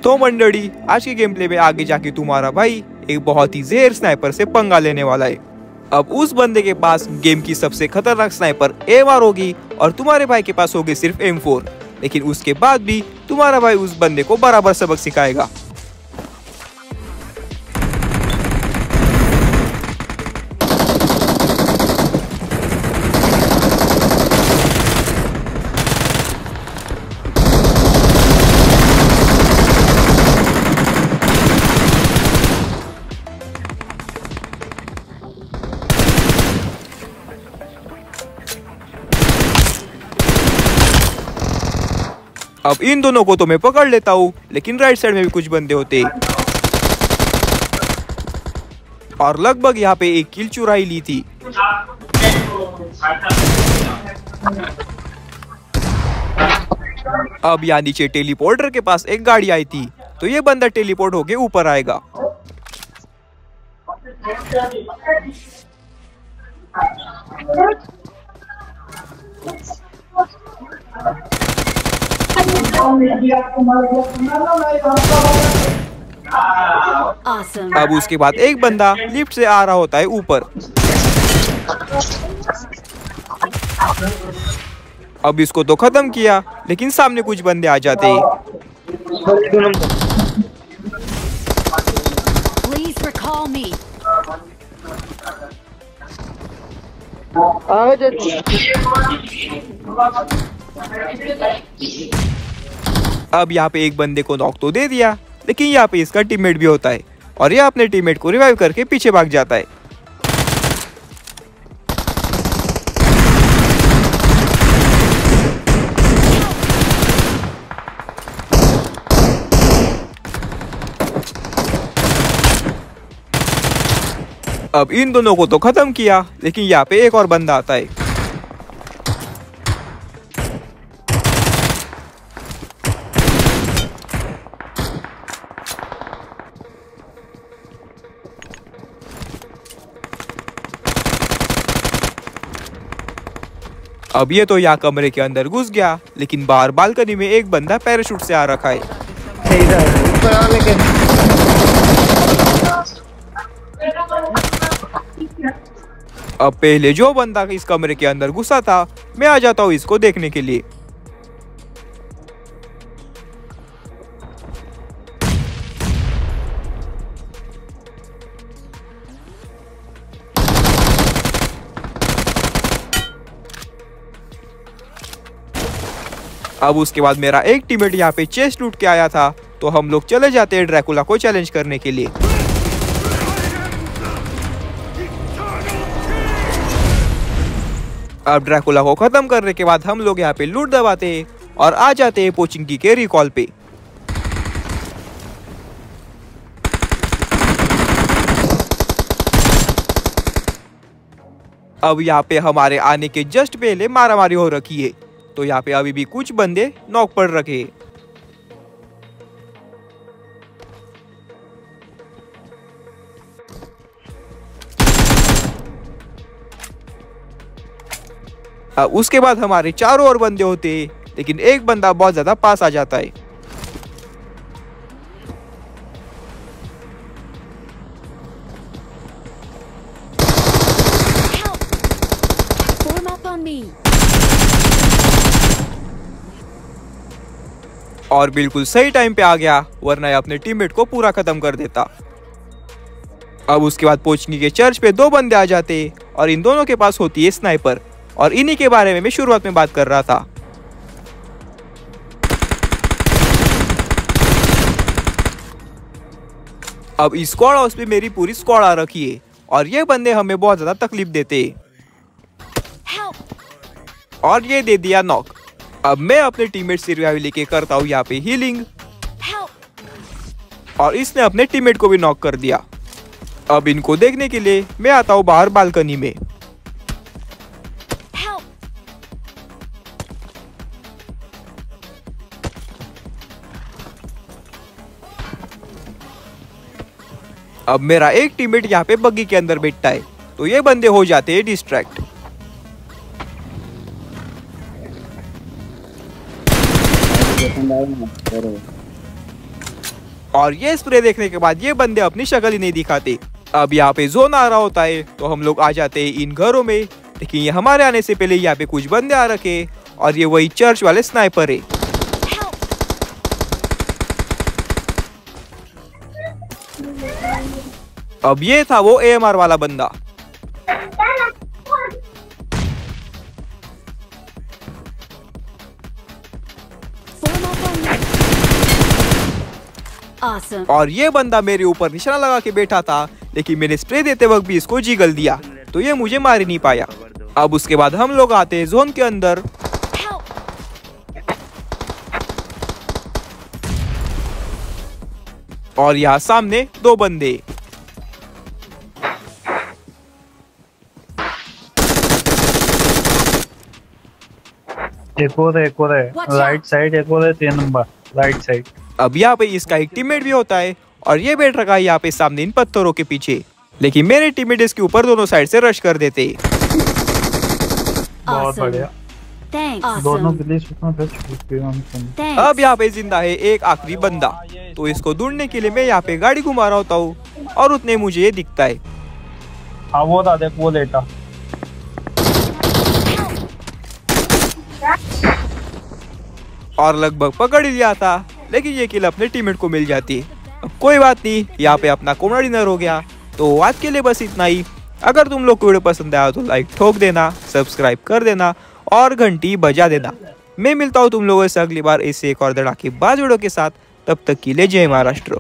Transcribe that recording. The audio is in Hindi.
तो मंडली, आज के गेम प्ले में आगे जाके तुम्हारा भाई एक बहुत ही जहर स्नाइपर से पंगा लेने वाला है। अब उस बंदे के पास गेम की सबसे खतरनाक स्नाइपर AMR होगी और तुम्हारे भाई के पास होगी सिर्फ M4। लेकिन उसके बाद भी तुम्हारा भाई उस बंदे को बराबर सबक सिखाएगा। अब इन दोनों को तो मैं पकड़ लेता हूँ, लेकिन राइट साइड में भी कुछ बंदे होते और लगभग यहाँ पे एक किल चुरा ही ली थी। अब यहाँ नीचे टेलीपोर्टर के पास एक गाड़ी आई थी, तो ये बंदा टेलीपोर्ट होके ऊपर आएगा। Awesome. अब उसके बाद एक बंदा लिफ्ट से आ रहा होता है ऊपर। अब इसको तो खत्म किया, लेकिन सामने कुछ बंदे आ जाते हैं। Please recall me. अब यहाँ पे एक बंदे को नॉक तो दे दिया, लेकिन यहाँ पे इसका टीममेट भी होता है और ये अपने टीममेट को रिवाइव करके पीछे भाग जाता है। अब इन दोनों को तो खत्म किया, लेकिन यहाँ पे एक और बंदा आता है। अब ये तो यहाँ कमरे के अंदर घुस गया, लेकिन बाहर बालकनी में एक बंदा पैराशूट से आ रखा है। अब पहले जो बंदा इस कमरे के अंदर घुसा था, मैं आ जाता हूँ इसको देखने के लिए। अब उसके बाद मेरा एक टीममेट यहाँ पे चेस्ट लूट के आया था, तो हम लोग चले जाते हैं ड्रैकुला को चैलेंज करने के लिए। अब ड्रैकुला को खत्म करने के बाद हम लोग यहाँ पे लूट दबाते हैं और आ जाते हैं पोचिंकी के रिकॉल पे। अब यहाँ पे हमारे आने के जस्ट पहले मारामारी हो रखी है, तो यहाँ पे अभी भी कुछ बंदे नॉक पड़ रखे हैं। उसके बाद हमारे चारों ओर बंदे होते हैं, लेकिन एक बंदा बहुत ज्यादा पास आ जाता है। Form up on me. और बिल्कुल सही टाइम पे आ गया, वरना ये अपने टीममेट को पूरा खत्म कर देता। अब उसके बाद पोचनी के चर्च पे दो बंदे आ जाते और इन दोनों के पास होती है स्नाइपर, और इन्हीं के बारे में मैं शुरुआत में बात कर रहा था। अब इस स्क्वाड हाउस पे मेरी पूरी स्क्वाड आ रखी है और ये बंदे हमें बहुत ज्यादा तकलीफ देते हैं। और ये दे दिया नॉक। अब मैं अपने टीममेट से रिवाइव लेके करता हूँ यहाँ पे हीलिंग, और इसने अपने टीममेट को भी नॉक कर दिया। अब इनको देखने के लिए मैं आता हूँ बाहर बालकनी में। अब मेरा एक टीममेट यहाँ पे बग्गी के अंदर बैठता है, तो ये बंदे हो जाते हैं डिस्ट्रैक्ट। और ये स्प्रे देखने के बाद ये बंदे अपनी शक्ल ही नहीं दिखाते। अब यहाँ पे जोन आ रहा होता है तो हम लोग आ जाते हैं इन घरों में, लेकिन ये हमारे आने से पहले यहाँ पे कुछ बंदे आ रखे और ये वही चर्च वाले स्नाइपर है। अब ये था वो AMR वाला बंदा। Form up on me. Awesome. और ये बंदा मेरे ऊपर निशाना लगा के बैठा था, लेकिन मैंने स्प्रे देते वक्त भी इसको जिगल दिया तो ये मुझे मार ही नहीं पाया। अब उसके बाद हम लोग आते हैं जोन के अंदर। Help. और यहाँ सामने 2 बंदे। एक और है Watch राइट out. साइड, एक और है 3 नंबर राइट साइड। अब यहाँ पे इसका एक टीममेट भी होता है और ये बैठ रखा है यहाँ पे सामने इन पत्थरों के पीछे, लेकिन मेरे टीममेट इसके ऊपर दोनों साइड से रश कर देते। बहुत Awesome. बढ़िया, Thanks. दोनों Awesome. पुलिस उसमें फिर छुपी हम सुन। Thanks. अब यहाँ पे जिंदा है एक आखिरी बंदा, तो इसको ढूंढने के लिए मैं यहाँ पे गाड़ी घुमा रहा होता हूँ और उतने मुझे ये दिखता है। हाँ वो था, देख वो लेटा। और लगभग पकड़ ही लिया था, लेकिन ये किल अपने टीममेट को मिल जाती है। अब कोई बात नहीं, यहाँ पे अपना कॉमन डिनर हो गया। तो आज के लिए बस इतना ही। अगर तुम लोग को वीडियो पसंद आया तो लाइक ठोक देना, सब्सक्राइब कर देना और घंटी बजा देना। मैं मिलता हूँ तुम लोगों से अगली बार ऐसे एक और धड़ाकेबाज वीडियो के साथ। तब तक के लिए जय महाराष्ट्र।